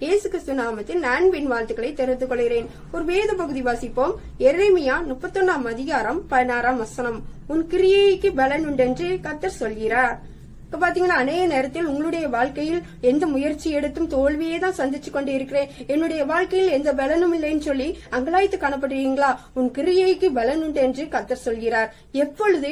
இயேசு கிறிஸ்து நாமத்தில் அன்பின் வாழ்த்துக்களை தெரிவித்துக் கொள்கிறேன். ஒரு வேத பகுதி வாசிப்போம். எரேமியா 31 அதிகாரம் 16 வசனம். உன் கிரியைக்கு பலன் உண்டென்று கர்த்தர் சொல்கிறார். இப்ப பாத்தீங்கன்னா, அநேக நேரத்தில் உங்களுடைய வாழ்க்கையில் எந்த முயற்சி எடுத்தும் தோல்வியே தான் சந்திச்சு கொண்டு இருக்கிறேன், என்னுடைய வாழ்க்கையில் எந்த பலனும் இல்லைன்னு சொல்லி அங்கலாய்த்து காணப்படுறீங்களா? உன் கிரியைக்கு பலன் உண்டு என்று கர்த்தர் சொல்கிறார். எப்பொழுது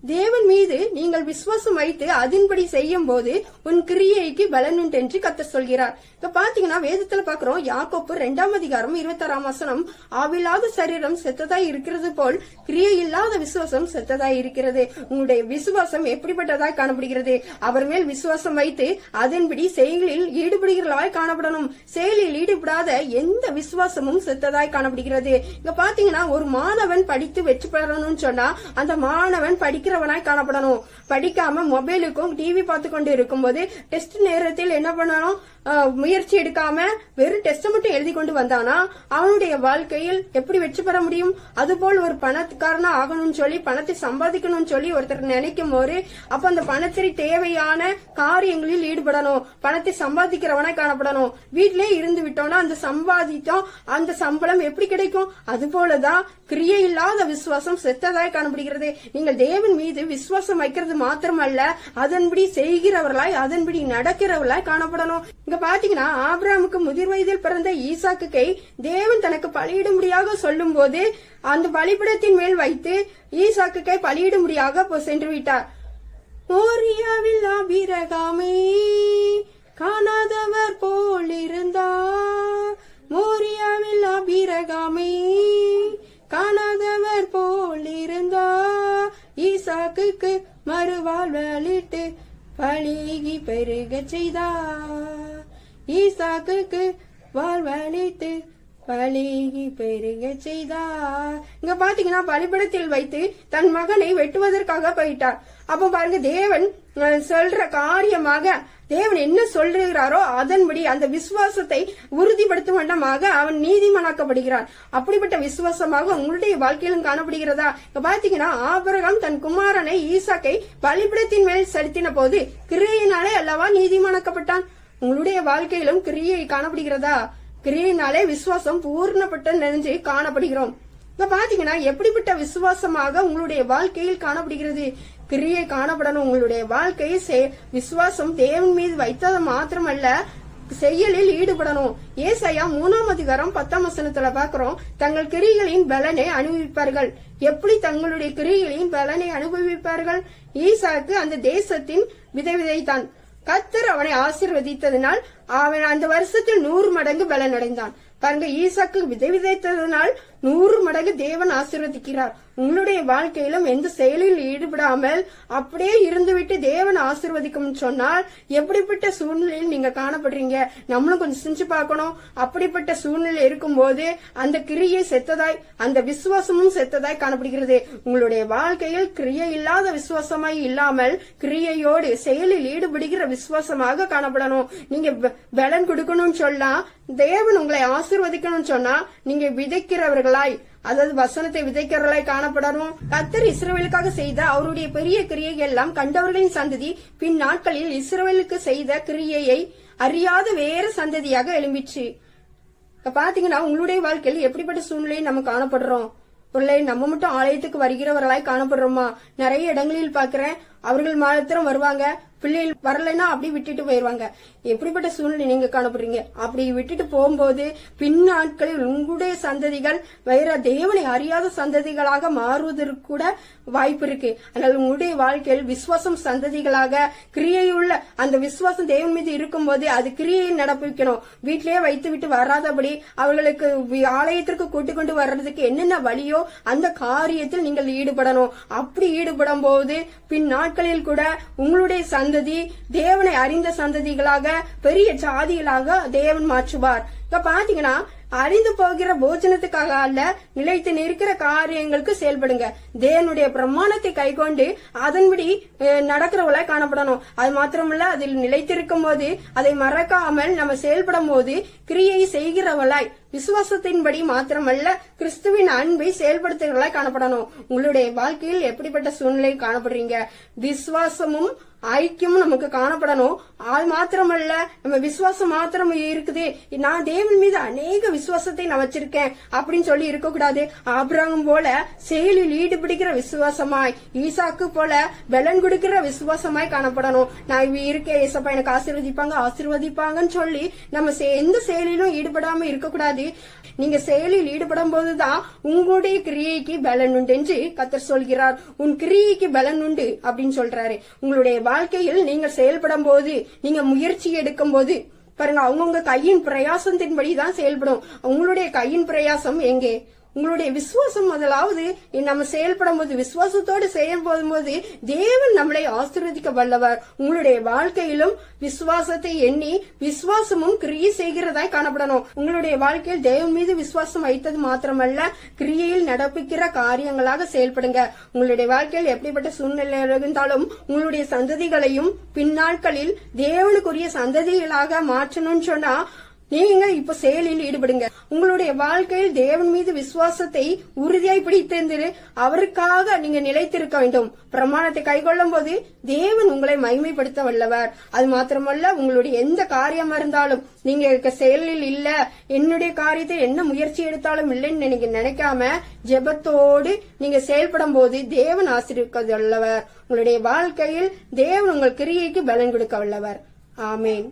தேவன் மீது நீங்கள் விசுவாசம் வைத்து அதன்படி செய்யும் போது உன் கிரியைக்கு பலன் உண்டு என்று கர்த்தர் சொல்கிறார். இப்ப பாத்தீங்கன்னா, வேதத்துல பாக்குறோம், யாக்கோப்பு 2 அதிகாரம் 26 வசனம், ஆவில்லாத சரீரம் செத்ததாய் இருக்கிறது போல் கிரியை இல்லாத விசுவாசம் செத்ததாய் இருக்கிறது. உங்களுடைய விசுவாசம் எப்படிப்பட்டதாய் காணப்படுகிறது? அவர் மேல் விசுவாசம் வைத்து அதன்படி செயலில் ஈடுபடுகிறவர்களாய் காணப்படணும். செயலில் ஈடுபடாத எந்த விசுவாசமும் செத்ததாய் காணப்படுகிறது. இங்க பாத்தீங்கன்னா, ஒரு மாணவன் படித்து வெற்றி பெறணும்னு சொன்னா அந்த மாணவன் படிக்கிறவனாய் காணப்படணும். படிக்காம மொபைலுக்கும் டிவி பார்த்து கொண்டு இருக்கும் போது டெஸ்ட் நேரத்தில் என்ன பண்ணணும், முயற்சி எடுக்காம வெறும் டெஸ்ட் மட்டும் எழுதி கொண்டு வந்தானா அவனுடைய வாழ்க்கையில் எப்படி வெற்றி பெற முடியும்? அதுபோல் ஒரு பணக்காரனா ஆகணும்னு சொல்லி, பணத்தை சம்பாதிக்கணும்னு சொல்லி ஒருத்தர் நினைக்கும் போது அப்ப அந்த பணத்திற்கு தேவையான காரியங்களில் ஈடுபடணும். பணத்தை சம்பாதிக்கிறவனா காணப்படணும். வீட்டிலே இருந்து விட்டோம்னா அந்த சம்பாதித்தோம் அந்த சம்பளம் எப்படி கிடைக்கும்? அதுபோலதான் கிரியை இல்லாத விசுவாசம் செத்ததாய் காணப்படுகிறது. நீங்கள் தேவன் மீது விசுவாசம் வைக்கிறது மாத்திரமல்ல, அதன்படி செய்கிறவர்களாய் அதன்படி நடக்கிறவர்களாய் காணப்படணும். இங்க பாத்தீங்கன்னா, ஆபிரகாமுக்கு முதிர் வயதில் பிறந்த ஈசாக்குக்கை தேவன் தனக்கு பலியிடும்படியாக சொல்லும் போது அந்த பலிபீடத்தின் மேல் வைத்து ஈசாக்குக்கை பலியிடும்படியாக சென்று விட்டார். மோரியாவில் ஆபிரகாமே காணாதவர் போல் இருந்தார், மோரியாவில் ஆபிரகாமே காணாதவர் போல் இருந்தார், ஈசாக்குக்கு மறுவாழ்வளிட்டு பலிகி பெருக செய்தார், ஈசாக்குக்கு வாழ்வளித்து பலிகி பெருக செய்தார். இங்க பாத்தீங்கன்னா, பலிபீடத்தில் வைத்து தன் மகனை வெட்டுவதற்காக போயிட்டார். அப்ப பாருங்க, தேவன் சொல்ற காரியமாக தேவன் என்ன சொல்றாரோ அதன்படி அந்த விசுவாசத்தை உறுதிப்படுத்தும் வண்ணமாக அவன் நீதிமானாக்கப்படுகிறான். அப்படிப்பட்ட விசுவாசமாக உங்களுடைய வாழ்க்கையிலும் காணப்படுகிறதா? இப்ப பாத்தீங்கன்னா, ஆபிரகாம் தன் குமாரனை ஈசாக்கை பலிபீடத்தின் மேல் செலுத்தின போது கிரியையினாலே அல்லவா நீதிமானாக்கப்பட்டான். உங்களுடைய வாழ்க்கையிலும் கிரியை காணப்படுகிறதா? கிரியையினாலே விசுவாசம் பூர்ணப்பட்ட நிறைஞ்சு காணப்படுகிறோம். இப்ப பாத்தீங்கன்னா, எப்படிப்பட்ட விசுவாசமாக உங்களுடைய வாழ்க்கையில் காணப்படுகிறது? கிரியை காணப்படணும். உங்களுடைய வாழ்க்கையை விசுவாசம் தேவன் மீது வைத்தது மாத்திரமல்ல, செயலில் ஈடுபடணும். ஏசாயா 3 அதிகாரம் 10 வசனத்துல பாக்குறோம், தங்கள் கிரிகளின் பலனை அனுபவிப்பார்கள். எப்படி தங்களுடைய கிரிகளின் பலனை அனுபவிப்பார்கள்? ஈசாக்கு அந்த தேசத்தின் விதைத்தான். கர்த்தர் அவனை ஆசீர்வதித்ததினால் அவன் அந்த வருஷத்தில் 100 மடங்கு பலன் அடைந்தான். பாருங்க, ஈசாக்கு விதைத்ததனால் 100 மடங்கு தேவன் ஆசீர்வதிக்கிறார். உங்களுடைய வாழ்க்கையிலும் எந்த செயலில் ஈடுபடாமல் அப்படியே இருந்துவிட்டு தேவன் ஆசீர்வதிக்கும் சொன்னால் எப்படிப்பட்ட சூழ்நிலையில் நீங்க காணப்படுறீங்க? நம்மளும் கொஞ்சம் செஞ்சு பார்க்கணும். அப்படிப்பட்ட சூழ்நிலை இருக்கும் போது அந்த கிரியை செத்ததாய் அந்த விசுவாசமும் செத்ததாய் காணப்படுகிறது. உங்களுடைய வாழ்க்கையில் கிரியை இல்லாத விசுவாசமாய் இல்லாமல் கிரியையோடு செயலில் ஈடுபடுகிற விசுவாசமாக காணப்படணும். நீங்க பலன் கொடுக்கணும்னு சொன்னா, தேவன் உங்களை ஆசீர்வதிக்கணும்னு சொன்னா, நீங்க விதைக்கிறவர்களாய், அதாவது வசனத்தை விதைக்கிறவர்களாய் காணப்படணும். கர்த்தர் இஸ்ரவேலுக்காக செய்த அவருடைய பெரிய கிரியை எல்லாம் கண்டவர்களின் சந்ததி பின் நாட்களில் இஸ்ரவேலுக்கு செய்த கிரியையை அறியாத வேறு சந்ததியாக எழும்பிச்சு. பாத்தீங்கன்னா, உங்களுடைய வாழ்க்கையில் எப்படிப்பட்ட சூழ்நிலையை நம்ம காணப்படுறோம்? ஒருவேளை நம்ம மட்டும் ஆலயத்துக்கு வருகிறவர்களாய் காணப்படுறோமா? நிறைய இடங்களில் பாக்குறேன், அவர்கள் மாத்திரம் வருவாங்க, பிள்ளைகள் வரலைன்னா அப்படி விட்டுட்டு போயிருவாங்க. எப்படிப்பட்ட சூழ்நிலை நீங்க காணப்படுறீங்க? அப்படி விட்டுட்டு போகும்போது பின் நாட்களில் உங்களுடைய சந்ததிகள் வேற தேவனை அறியாத சந்ததிகளாக மாறுவதற்கு கூட வாய்ப்பு இருக்கு. அதனால உங்களுடைய வாழ்க்கையில் விசுவாசம் சந்ததிகளாக கிரியையுள்ள அந்த விசுவாசம் தேவன் மீது இருக்கும் போது அது கிரியை நடப்பிக்கணும். வீட்டிலேயே வைத்து விட்டு வராதபடி அவர்களுக்கு ஆலயத்திற்கு கூட்டிக் கொண்டு வர்றதுக்கு என்னென்ன வழியோ அந்த காரியத்தில் நீங்கள் ஈடுபடணும். அப்படி ஈடுபடும் போது பின் நாட்களில் கூட உங்களுடைய சந்ததி தேவனை அறிந்த சந்ததிகளாக பெரிய ஜாதிகளாக தேவன் மாற்றுவார். இப்ப பாத்தீங்கன்னா, அழிந்து போகிற போஜனத்துக்காக அல்ல, நிலைத்து நிற்கிற காரியங்களுக்கு செயல்படுங்க. தேவனுடைய பிரமாணத்தை கைக்கொண்டு அதன்படி நடக்கிறவளா காணப்படணும். அது மாத்திரமல்ல, அதில் நிலைத்திருக்கும் போது அதை மறக்காமல் நம்ம செயல்படும் போது கிரியை செய்கிறவளாய், விசுவாசத்தின்படி மாத்திரமல்ல கிறிஸ்துவின் அன்பை செயல்படுத்துகிறவளாய் காணப்படணும். உங்களுடைய வாழ்க்கையில் எப்படிப்பட்ட சூழ்நிலை காணப்படுறீங்க? விசுவாசமும் ஐக்கியமும் நமக்கு காணப்படணும். அது மாத்திரமல்ல, நம்ம விசுவாசம் மாத்திரம் இருக்குது, நான் தேவன் மீது அநேக விசுவாசத்தை நான் வச்சிருக்கேன் அப்படின்னு சொல்லி இருக்கக்கூடாது. ஆபிரகாம் போல செயலில் ஈடுபடுகிற விசுவாசமாய், ஈசாக்கு போல பலன் கொடுக்கிற விசுவாசமாய் காணப்படணும். நான் இருக்கேன், ஏசப்பா எனக்கு ஆசீர்வதிப்பாங்கன்னு சொல்லி நம்ம எந்த செயலிலும் ஈடுபடாம இருக்கக்கூடாது. நீங்க செயலில் ஈடுபடும் போதுதான் உங்களுடைய கிரியைக்கு பலன் உண்டு என்று கர்த்தர் சொல்கிறார். உன் கிரியைக்கு பலன் உண்டு அப்படின்னு சொல்றாரு. உங்களுடைய வாழ்க்கையில் நீங்கள் செயல்படும் போது, நீங்க முயற்சி எடுக்கும் போது பாருங்க, அவங்கவுங்க கையின் பிரயாசத்தின்படிதான் செயல்படும். உங்களுடைய கையின் பிரயாசம் எங்கே? உங்களுடைய விசுவாசம் முதலாவது நம்ம செயல்படும் போது, விசுவாசத்தோடு செயல்படும் போது தேவன் நம்மளை ஆசீர்வதிக்க வல்லவர். உங்களுடைய வாழ்க்கையிலும் விசுவாசத்தை எண்ணி விசுவாசமும் கிரியை செய்கிறதாய் காணப்படணும். உங்களுடைய வாழ்க்கையில் தேவன் மீது விசுவாசம் வைத்தது மாத்திரமல்ல, கிரியையில் நடப்பிக்கிற காரியங்களாக செயல்படுங்க. உங்களுடைய வாழ்க்கையில் எப்படிப்பட்ட சூழ்நிலை இருந்தாலும் உங்களுடைய சந்ததிகளையும் பின்னாட்களில் தேவனுக்குரிய சந்ததிகளாக மாற்றணும்னு சொன்னா நீங்க இப்ப செயலில் ஈடுபடுங்க. உங்களுடைய வாழ்க்கையில் தேவன் மீது விசுவாசத்தை உறுதியாய் பிடித்திருந்து அவருக்காக நீங்க நிலைத்திருக்க வேண்டும். பிரமாணத்தை கைக்கொள்ளும் போது தேவன் உங்களை மகிமைப்படுத்த வல்லவர். அது மாத்திரமல்ல, உங்களுடைய எந்த காரியமா இருந்தாலும் நீங்க செயலில் இல்ல, என்னுடைய காரியத்தை என்ன முயற்சி எடுத்தாலும் இல்லைன்னு நீங்க நினைக்காம ஜெபத்தோடு நீங்க செயல்படும் போது தேவன் ஆசீர்வதிக்க வல்லவர். உங்களுடைய வாழ்க்கையில் தேவன் உங்கள் கிரியைக்கு பலன் கொடுக்க வல்லவர். ஆமேன்.